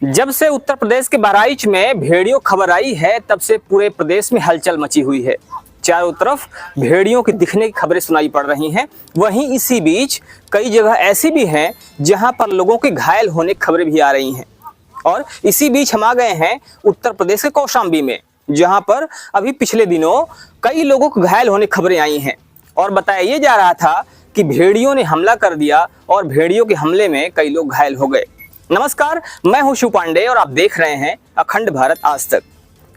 जब से उत्तर प्रदेश के बहराइच में भेड़ियों खबर आई है, तब से पूरे प्रदेश में हलचल मची हुई है। चारों तरफ भेड़ियों के दिखने की खबरें सुनाई पड़ रही हैं। वहीं इसी बीच कई जगह ऐसी भी हैं जहां पर लोगों के घायल होने की खबरें भी आ रही हैं। और इसी बीच हम आ गए हैं उत्तर प्रदेश के कौशाम्बी में, जहां पर अभी पिछले दिनों कई लोगों को घायल होने की खबरें आई हैं। और बताया ये जा रहा था कि भेड़ियों ने हमला कर दिया और भेड़ियों के हमले में कई लोग घायल हो गए। नमस्कार, मैं हूं शिव पांडे और आप देख रहे हैं अखंड भारत आज तक।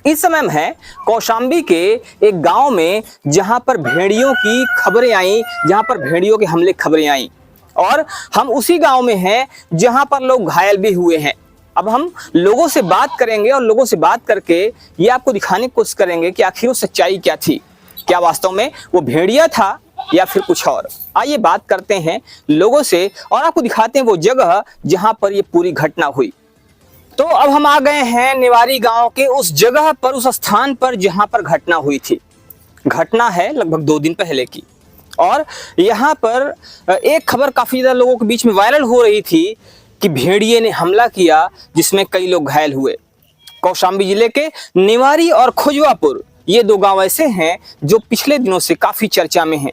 इस समय हम हैं कौशाम्बी के एक गांव में, जहां पर भेड़ियों की खबरें आई, जहां पर भेड़ियों के हमले खबरें आई। और हम उसी गांव में हैं जहां पर लोग घायल भी हुए हैं। अब हम लोगों से बात करेंगे और लोगों से बात करके ये आपको दिखाने की कोशिश करेंगे कि आखिर वो सच्चाई क्या थी, क्या वास्तव में वो भेड़िया था या फिर कुछ और। आइए बात करते हैं लोगों से और आपको दिखाते हैं वो जगह जहां पर ये पूरी घटना हुई। तो अब हम आ गए हैं निवारी गांव के उस जगह पर, उस स्थान पर जहां पर घटना हुई थी। घटना है लगभग 2 दिन पहले की और यहाँ पर एक खबर काफी ज्यादा लोगों के बीच में वायरल हो रही थी कि भेड़िए ने हमला किया जिसमें कई लोग घायल हुए। कौशाम्बी जिले के निवारी और खुजवापुर, ये 2 गांव ऐसे हैं जो पिछले दिनों से काफी चर्चा में हैं।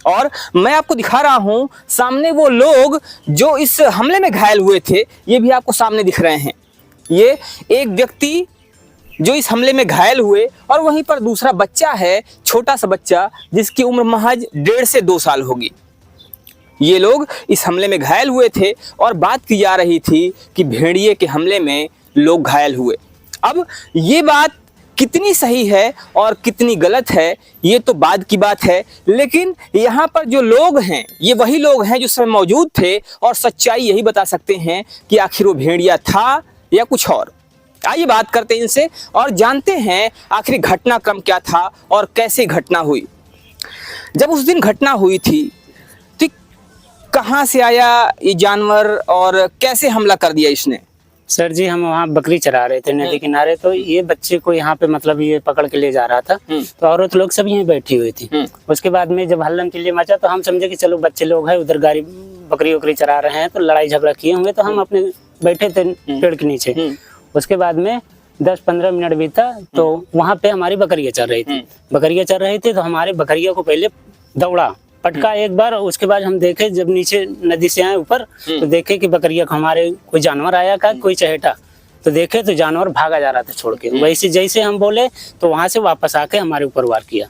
और मैं आपको दिखा रहा हूं सामने वो लोग जो इस हमले में घायल हुए थे, ये भी आपको सामने दिख रहे हैं। ये एक व्यक्ति जो इस हमले में घायल हुए और वहीं पर दूसरा बच्चा है, छोटा सा बच्चा जिसकी उम्र महज 1.5 से 2 साल होगी। ये लोग इस हमले में घायल हुए थे और बात की जा रही थी कि भेड़िए के हमले में लोग घायल हुए। अब ये बात कितनी सही है और कितनी गलत है ये तो बाद की बात है, लेकिन यहाँ पर जो लोग हैं ये वही लोग हैं जो समय मौजूद थे और सच्चाई यही बता सकते हैं कि आखिर वो भेड़िया था या कुछ और। आइए बात करते हैं इनसे और जानते हैं आखिर घटनाक्रम क्या था और कैसे घटना हुई। जब उस दिन घटना हुई थी तो कहाँ से आया ये जानवर और कैसे हमला कर दिया इसने? सर जी, हम वहाँ बकरी चरा रहे थे नदी किनारे, तो ये बच्चे को यहाँ पे मतलब ये पकड़ के ले जा रहा था। तो औरत लोग सब यहीं बैठी हुई थी। उसके बाद में जब हल्लम चिल्ली मचा तो हम समझे कि चलो बच्चे लोग हैं उधर गाड़ी बकरी वकरी चरा रहे हैं तो लड़ाई झगड़ा किए होंगे, तो हम अपने बैठे थे पेड़ के नीचे। उसके बाद में 10-15 मिनट बीता तो वहाँ पे हमारी बकरियाँ चल रही थी। बकरियाँ चल रही थी तो हमारे बकरियों को पहले दौड़ा पटका एक बार। उसके बाद हम देखे जब नीचे नदी से आए ऊपर तो देखे कि बकरिया हमारे कोई जानवर आया का कोई चहेटा, तो देखे तो जानवर भागा जा रहा था छोड़ के। वैसे जैसे हम बोले तो वहां से वापस आके हमारे ऊपर वार किया।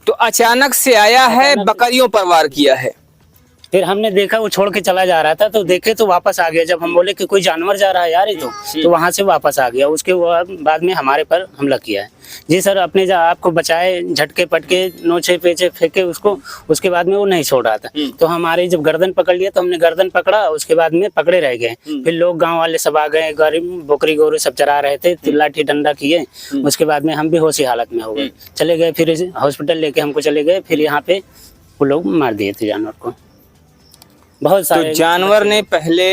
तो अचानक से आया है, बकरियों पर वार किया है। फिर हमने देखा वो छोड़ के चला जा रहा था तो देखे तो वापस आ गया। जब हम बोले कि कोई जानवर जा रहा है यार ये तो वहां से वापस आ गया। उसके बाद में हमारे पर हमला किया है। जी सर, अपने आपको बचाए, झटके पटके नोचे पेचे फेंके उसको। उसके बाद में वो नहीं छोड़ रहा था तो हमारे जब गर्दन पकड़ लिया तो हमने गर्दन पकड़ा। उसके बाद में पकड़े रह गए। फिर लोग गाँव वाले सब आ गए, बकरी गोरू सब चरा रहे थे, लाठी डंडा किए। उसके बाद में हम भी होशी हालत में हो गए, चले गए। फिर हॉस्पिटल लेके हमको चले गए। फिर यहाँ पे वो लोग मार दिए थे जानवर को। बहुत सारे तो जानवर ने पहले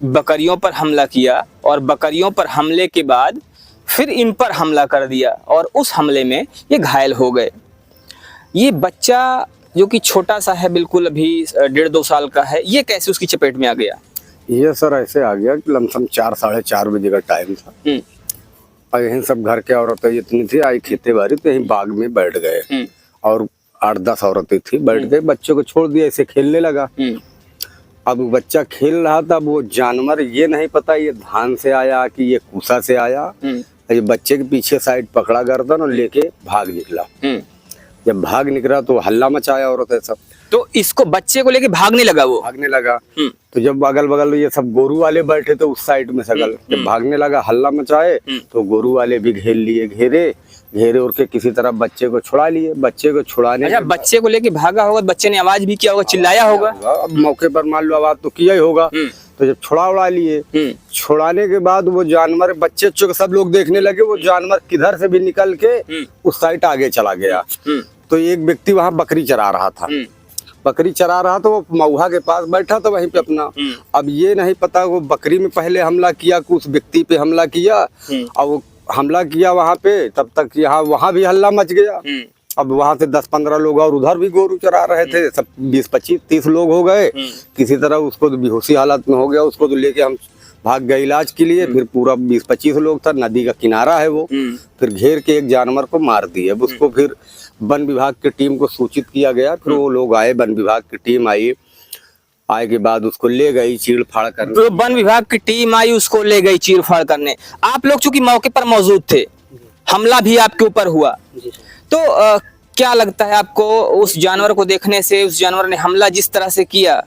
बकरियों पर हमला किया और बकरियों पर हमले के बाद फिर इन पर हमला कर दिया और उस हमले में ये घायल हो गए। ये बच्चा जो कि छोटा सा है, बिल्कुल अभी 1.5-2 साल का है, ये कैसे उसकी चपेट में आ गया? ये सर ऐसे आ गया कि लमसम 4-4:30 बजे का टाइम था और यहीं सब घर के औरतें इतनी थी, आई खेते बारी तो यहीं बाग में बैठ गए और 8-10 औरतें थी, बैठ गए। बच्चों को छोड़ दिया, ऐसे खेलने लगा। अब बच्चा खेल रहा था, वो जानवर ये नहीं पता ये धान से आया कि ये कूसा से आया। ये बच्चे के पीछे साइड पकड़ा गर्दन और लेके भाग निकला। जब भाग निकला तो हल्ला मचाया औरतें सब। तो इसको बच्चे को लेके भागने लगा, वो भागने लगा। तो जब अगल बगल ये सब गोरू वाले बैठे थे उस साइड में सगल, जब भागने लगा हल्ला मचाए तो गोरू वाले भी घेर लिए, घेरे और के किसी तरह बच्चे को छुड़ा लिए। बच्चे को छुड़ाने, अच्छा, बच्चे को लेके भागा होगा, बच्चे ने आवाज भी किया होगा, चिल्लाया होगा। अब मौके पर मान लो आवाज तो किया ही होगा। तो जब उड़ा लिए, छुड़ाने के बाद वो जानवर बच्चे सब लोग देखने लगे, वो जानवर किधर से भी निकल के उस साइड आगे चला गया। तो एक व्यक्ति वहां बकरी चरा रहा था, बकरी चरा रहा तो वो मऊहा के पास बैठा था वहीं पे अपना। अब ये नहीं पता वो बकरी में पहले हमला किया कि उस व्यक्ति पे हमला किया। और वो हमला किया वहां पे, तब तक यहाँ वहां भी हल्ला मच गया। अब वहां से 10-15 लोग और उधर भी गोरू चरा रहे थे, सब 20-25-30 लोग हो गए। किसी तरह उसको तो बेहोशी हालत में हो गया, उसको तो लेके हम भाग गए इलाज के लिए। फिर पूरा 20-25 लोग था, नदी का किनारा है वो, फिर घेर के एक जानवर को मार दिए। अब उसको फिर वन विभाग की टीम को सूचित किया गया, फिर वो लोग आए, वन विभाग की टीम आई, आए के बाद उसको ले गई चीड़ फाड़ करने। तो वन विभाग की टीम आई, उसको ले गई चीर फाड़ करने। आप लोग चूंकि मौके पर मौजूद थे, हमला भी आपके ऊपर हुआ, तो क्या लगता है आपको उस जानवर को देखने से, उस जानवर ने हमला जिस तरह से किया,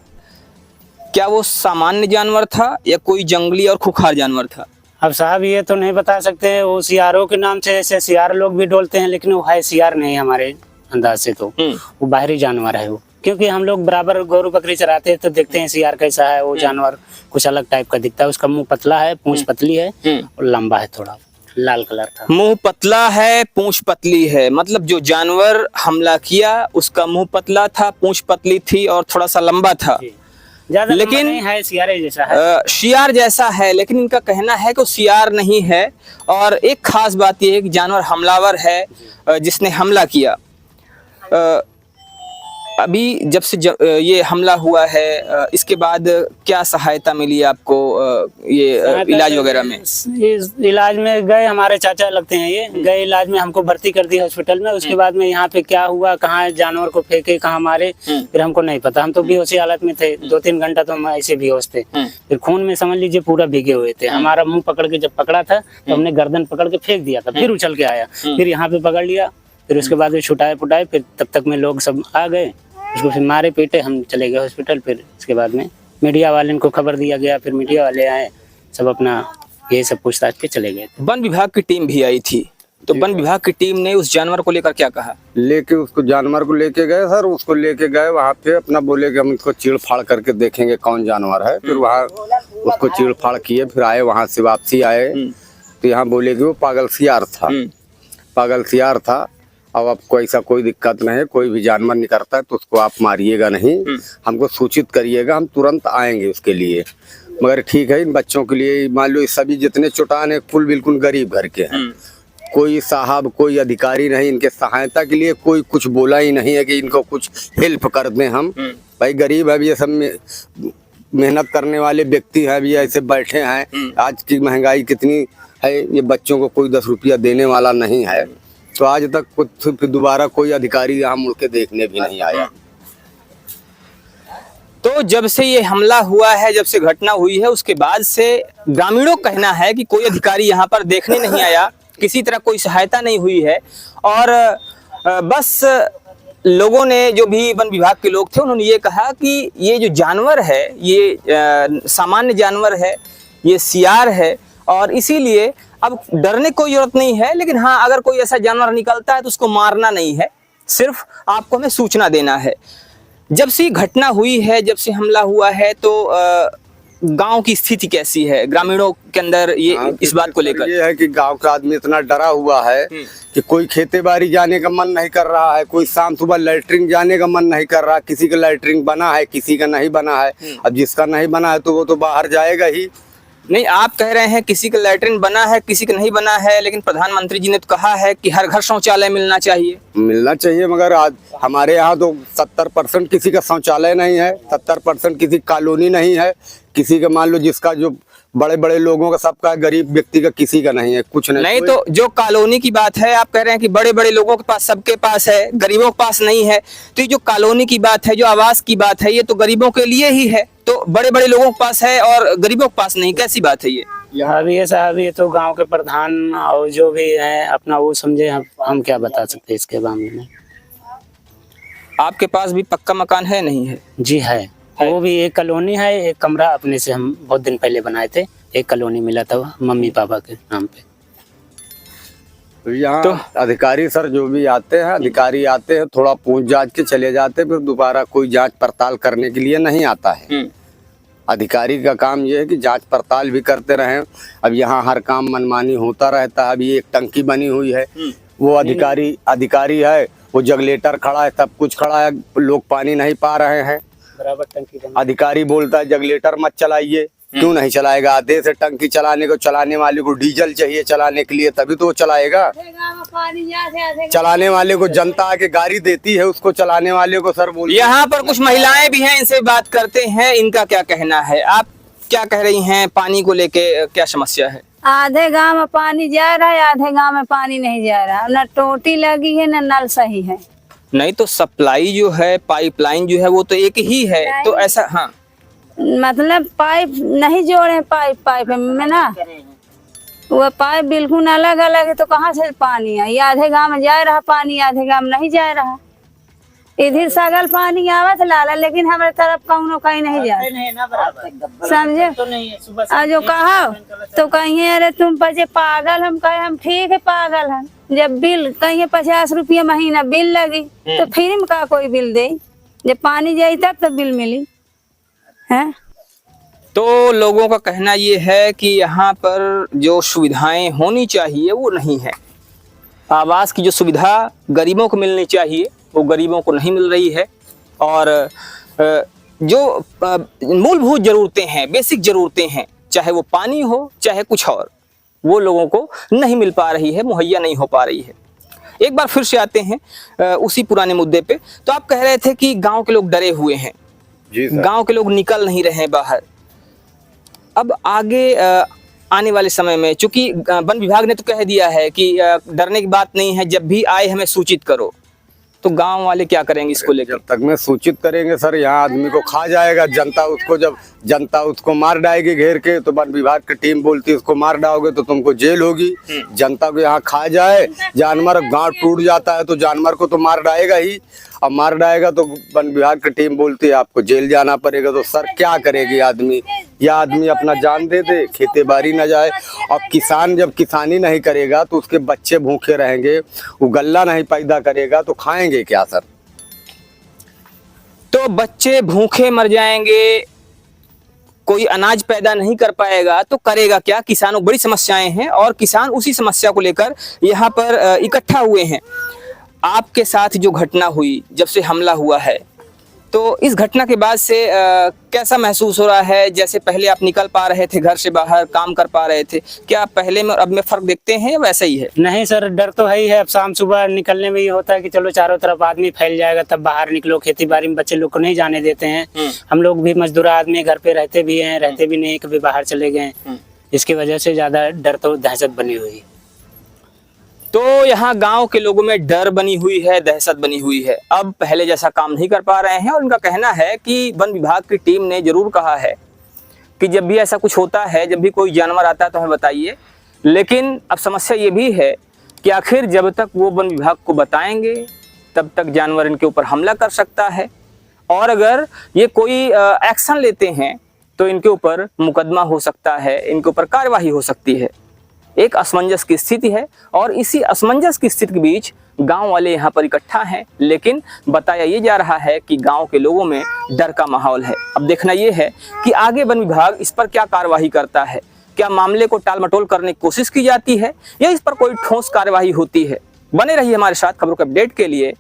क्या वो सामान्य जानवर था या कोई जंगली और खुखार जानवर था? अब साहब ये तो नहीं बता सकते, वो सियारों के नाम से ऐसे सियार लोग भी डोलते हैं, लेकिन वो है सियार नहीं हमारे अंदाज से, तो वो बाहरी जानवर है वो। क्योंकि हम लोग बराबर गोरू बकरी चराते हैं तो देखते हैं सियार कैसा है, वो जानवर कुछ अलग टाइप का दिखता है। उसका मुंह पतला है, पूंछ पतली है और लंबा है, थोड़ा लाल कलर था। मुंह पतला है, पूंछ पतली है, मतलब जो जानवर हमला किया उसका मुंह पतला था, पूंछ पतली थी और थोड़ा सा लंबा था। ज्यादा लेकिन नहीं है, सियारे जैसा है। शियार जैसा है, लेकिन इनका कहना है कि वो शियार नहीं है। और एक खास बात यह है कि जानवर हमलावर है, जिसने हमला किया। अभी जब से ये हमला हुआ है, इसके बाद क्या सहायता मिली आपको ये इलाज वगैरह में? इस इलाज में गए, हमारे चाचा लगते हैं ये, गए इलाज में, हमको भर्ती कर दिया हॉस्पिटल में। उसके बाद में यहाँ पे क्या हुआ, कहाँ जानवर को फेंके, कहाँ मारे, फिर हमको नहीं पता। हम तो बेहोशी हालत में थे, 2-3 घंटा तो हम ऐसे बेहोश थे। फिर खून में समझ लीजिए पूरा भीगे हुए थे। हमारा मुंह पकड़ के जब पकड़ा था तो हमने गर्दन पकड़ के फेंक दिया था, फिर उछल के आया, फिर यहाँ पे पकड़ लिया, फिर उसके बाद में छुटाए पुटाए, फिर तब तक में लोग सब आ गए, उसको फिर मारे पीटे, हम चले गए हॉस्पिटल। फिर इसके बाद में मीडिया वाले को खबर दिया गया, फिर मीडिया वाले आए, सब अपना ये सब पूछताछ के चले गए। वन विभाग की टीम भी आई थी, तो वन विभाग की टीम ने उस जानवर को लेकर क्या कहा? लेके उसको जानवर को लेके गए सर, उसको लेके गए वहाँ पे, अपना बोले कि हम इसको चीड़ फाड़ करके देखेंगे कौन जानवर है। फिर वहाँ उसको चीड़ फाड़ किए, फिर आए, वहाँ से वापसी आए तो यहाँ बोले कि वो पागल सियार था, पागल सियार था। अब आपको ऐसा कोई दिक्कत नहीं है, कोई भी जानवर निकलता है तो उसको आप मारिएगा नहीं, हमको सूचित करिएगा, हम तुरंत आएंगे उसके लिए। मगर ठीक है, इन बच्चों के लिए मान लो सभी जितने चुटान है कुल बिल्कुल गरीब घर के हैं, कोई साहब कोई अधिकारी नहीं, इनके सहायता के लिए कोई कुछ बोला ही नहीं है कि इनको कुछ हेल्प कर दें हम। भाई गरीब है, ये सब मेहनत करने वाले व्यक्ति हैं, अभी ऐसे बैठे हैं। आज की महंगाई कितनी है, ये बच्चों को कोई 10 रुपया देने वाला नहीं है। तो आज तक कुछ दोबारा कोई अधिकारी यहाँ मुड़ के देखने भी नहीं आया। तो जब से ये हमला हुआ है, जब से घटना हुई है, उसके बाद से ग्रामीणों का कहना है कि कोई अधिकारी यहाँ पर देखने नहीं आया, किसी तरह कोई सहायता नहीं हुई है। और बस लोगों ने, जो भी वन विभाग के लोग थे, उन्होंने ये कहा कि ये जो जानवर है ये सामान्य जानवर है, ये सियार है, और इसीलिए अब डरने की कोई जरूरत नहीं है। लेकिन हाँ, अगर कोई ऐसा जानवर निकलता है तो उसको मारना नहीं है, सिर्फ आपको हमें सूचना देना है। जब से घटना हुई है, जब से हमला हुआ है, तो गांव की स्थिति कैसी है ग्रामीणों के अंदर, ये इस बात को लेकर? ये है कि गांव का आदमी इतना डरा हुआ है कि कोई खेती बाड़ी जाने का मन नहीं कर रहा है, कोई शाम सुबह लैट्रिन जाने का मन नहीं कर रहा। किसी का लैट्रिन बना है, किसी का नहीं बना है। अब जिसका नहीं बना है तो वो तो बाहर जाएगा ही। नहीं, आप कह रहे हैं किसी का लैट्रिन बना है, किसी का नहीं बना है, लेकिन प्रधानमंत्री जी ने तो कहा है कि हर घर शौचालय मिलना चाहिए। मिलना चाहिए, मगर आज हमारे यहाँ तो 70% किसी का शौचालय नहीं है, 70% किसी कॉलोनी नहीं है, किसी का मान लो जिसका जो बड़े बड़े लोगों का सबका, गरीब व्यक्ति का किसी का नहीं है, कुछ नहीं। तो जो कॉलोनी की बात है, आप कह रहे हैं कि बड़े बड़े लोगों के पास, सबके पास है, गरीबों के पास नहीं है। तो ये जो कॉलोनी की बात है, जो आवास की बात है, ये तो गरीबों के लिए ही है, तो बड़े बड़े लोगों के पास है और गरीबों के पास नहीं, कैसी बात है ये? यहाँ भी है साहब, ये तो गांव के प्रधान और जो भी है अपना वो समझे, हम क्या बता सकते हैं इसके मामले में। आपके पास भी पक्का मकान है नहीं है? जी है, वो भी एक कॉलोनी है, एक कमरा अपने से हम बहुत दिन पहले बनाए थे, एक कॉलोनी मिला था मम्मी पापा के नाम पे। तो यहाँ अधिकारी सर जो भी आते हैं, अधिकारी आते हैं, थोड़ा पूछ जांच के चले जाते हैं, फिर दोबारा कोई जांच पड़ताल करने के लिए नहीं आता है। अधिकारी का काम ये है कि जांच पड़ताल भी करते रहें। अब यहाँ हर काम मनमानी होता रहता है। अभी एक टंकी बनी हुई है, वो अधिकारी है, वो जगलेटर खड़ा है, सब कुछ खड़ा है, लोग पानी नहीं पा रहे हैं। बराबर टंकी अधिकारी बोलता है जगलेटर मत चलाइए, क्यों नहीं चलाएगा? आधे से टंकी चलाने को, चलाने वाले को डीजल चाहिए चलाने के लिए, तभी तो वो चलाएगा। चलाने वाले को जनता आके गाड़ी देती है, उसको चलाने वाले को सर बोल। यहाँ पर कुछ महिलाएं भी हैं, इनसे बात करते हैं, इनका क्या कहना है? आप क्या कह रही हैं पानी को लेके, क्या समस्या है? आधे गांव में पानी जा रहा है, आधे गांव में पानी नहीं जा रहा, न टोटी लगी है न नल सही है। नहीं तो सप्लाई जो है, पाइपलाइन जो है वो तो एक ही है, तो ऐसा हाँ मतलब पाइप नहीं जोड़े, पाइप में ना वो पाइप बिल्कुल अलग अलग है, तो कहाँ से पानी है? ये आधे गांव में जा रहा पानी, आधे गांव में नहीं जा रहा। इधर सगल पानी आवत लाला, लेकिन हमारे तरफ कौनो कहीं नहीं जा, समझे? और जो कहा तो कहिए अरे तुम पचे पागल, हम कहे हम ठीक है पागल हम। जब बिल कहिए 50 रुपया महीना बिल लगी, तो फिर में का कोई बिल दे? जब पानी जाई तब तो बिल मिली है। तो लोगों का कहना ये है कि यहाँ पर जो सुविधाएं होनी चाहिए वो नहीं है। आवास की जो सुविधा गरीबों को मिलनी चाहिए वो गरीबों को नहीं मिल रही है, और जो मूलभूत ज़रूरतें हैं, बेसिक ज़रूरतें हैं, चाहे वो पानी हो चाहे कुछ और, वो लोगों को नहीं मिल पा रही है, मुहैया नहीं हो पा रही है। एक बार फिर से आते हैं उसी पुराने मुद्दे पे। तो आप कह रहे थे कि गांव के लोग डरे हुए हैं, जी सर। गांव के लोग निकल नहीं रहे हैं बाहर। अब आगे आने वाले समय में, चूंकि वन विभाग ने तो कह दिया है कि डरने की बात नहीं है, जब भी आए हमें सूचित करो, तो गांव वाले क्या करेंगे इसको लेकर? जब तक में सूचित करेंगे सर, यहाँ आदमी को खा जाएगा जनता। उसको जब जनता उसको मार डालेगी घेर के, तो वन विभाग की टीम बोलती है उसको मार डालोगे तो तुमको जेल होगी। जनता को यहाँ खा जाए, जानवर गांव टूट जाता है तो जानवर को तो मार डालेगा ही, अब मार डालेगा तो वन विभाग की टीम बोलती है आपको जेल जाना पड़ेगा। तो सर क्या करेगी आदमी? या आदमी अपना जान दे दे, खेती बाड़ी न जाए। और किसान जब किसानी नहीं करेगा तो उसके बच्चे भूखे रहेंगे, वो गल्ला नहीं पैदा करेगा तो खाएंगे क्या सर? तो बच्चे भूखे मर जाएंगे, कोई अनाज पैदा नहीं कर पाएगा तो करेगा क्या? किसानों को बड़ी समस्याएं हैं और किसान उसी समस्या को लेकर यहाँ पर इकट्ठा हुए हैं। आपके साथ जो घटना हुई, जब से हमला हुआ है, तो इस घटना के बाद से कैसा महसूस हो रहा है? जैसे पहले आप निकल पा रहे थे घर से बाहर, काम कर पा रहे थे, क्या पहले में और अब में फर्क देखते हैं या वैसा ही है? नहीं सर, डर तो है ही है। अब शाम सुबह निकलने में ये होता है कि चलो चारों तरफ आदमी फैल जाएगा, तब बाहर निकलो। खेती बाड़ी में बच्चे लोग को नहीं जाने देते हैं। हम लोग भी मजदूर आदमी घर पे रहते भी हैं, रहते भी नहीं, कभी बाहर चले गए। इसकी वजह से ज्यादा डर तो दहशत बनी हुई है। तो यहाँ गांव के लोगों में डर बनी हुई है, दहशत बनी हुई है। अब पहले जैसा काम नहीं कर पा रहे हैं, और उनका कहना है कि वन विभाग की टीम ने जरूर कहा है कि जब भी ऐसा कुछ होता है, जब भी कोई जानवर आता है तो हमें बताइए। लेकिन अब समस्या ये भी है कि आखिर जब तक वो वन विभाग को बताएंगे तब तक जानवर इनके ऊपर हमला कर सकता है, और अगर ये कोई एक्शन लेते हैं तो इनके ऊपर मुकदमा हो सकता है, इनके ऊपर कार्यवाही हो सकती है। एक असमंजस की स्थिति है, और इसी असमंजस की स्थिति के बीच गांव वाले यहाँ पर इकट्ठा हैं। लेकिन बताया ये जा रहा है कि गांव के लोगों में डर का माहौल है। अब देखना ये है कि आगे वन विभाग इस पर क्या कार्रवाई करता है। क्या मामले को टाल मटोल करने की कोशिश की जाती है या इस पर कोई ठोस कार्रवाई होती है? बने रहिए हमारे साथ खबरों के अपडेट के लिए।